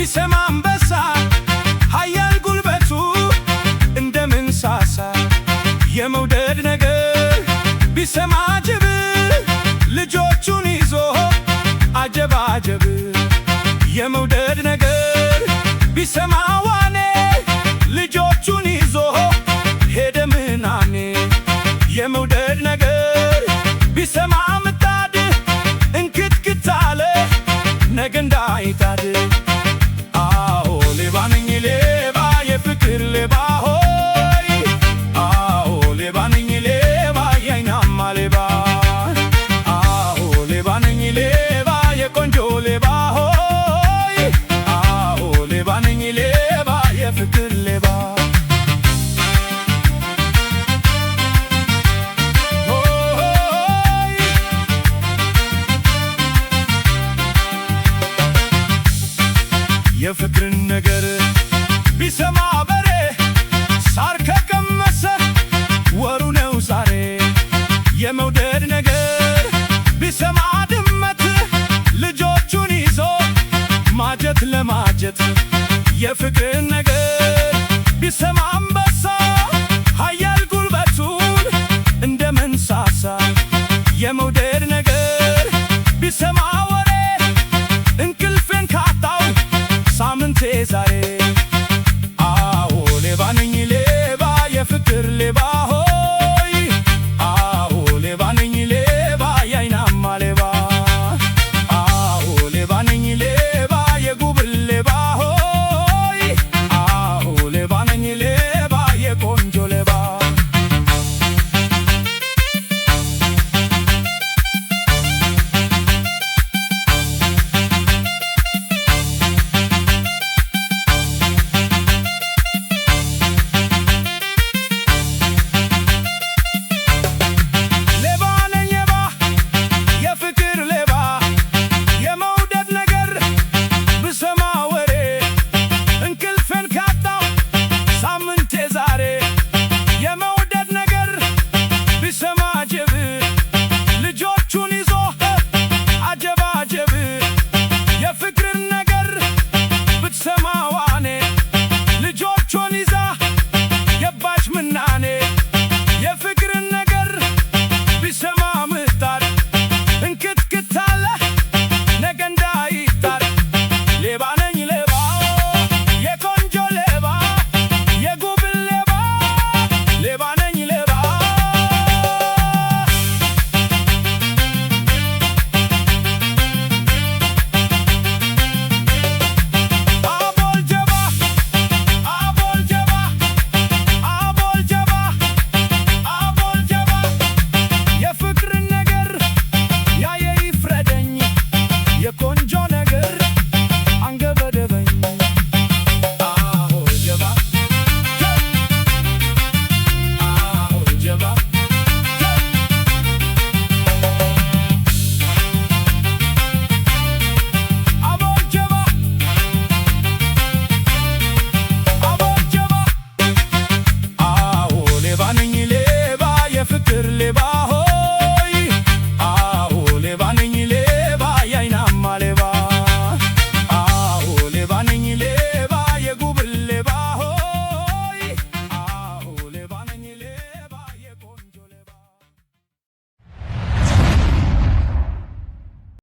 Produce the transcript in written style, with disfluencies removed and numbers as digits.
ቢሰማ አንበሳ ኃያል ጉልበቱ እንደምን ሳሳ የመውደድ ነገር ቢሰማ ጅብ ልጆቹን ይዞ አጀብ አጀብ የመውደድ ነገር ቢሰማ ዋኔ ልጆቹን ይዞ ሄደ ምናኔ የመውደድ ነገር ቢሰማ ምጣድ እንክትክት አለ ነገ እንዳይጣድ አዎ ሌባ ነኝ ሌባ የፍቅር ሌባ ሆይ አዎ ሌባ ነኝ ሌባ የአይናማ ሌባ አዎ ሌባ ነኝ ሌባ የቆንጆ ሌባ ሆይ አዎ ሌባ ነኝ ሌባ የፍቅር ሌባ የፍቅርን ነገር ቢሰማ በሬ ሳር ከቀመሰ ወሩ ነው ዛሬ የመውደድ ነገር ቢሰማ ድመት ልጆቹን ይዞ ማጀት ለማጀት የፍቅርን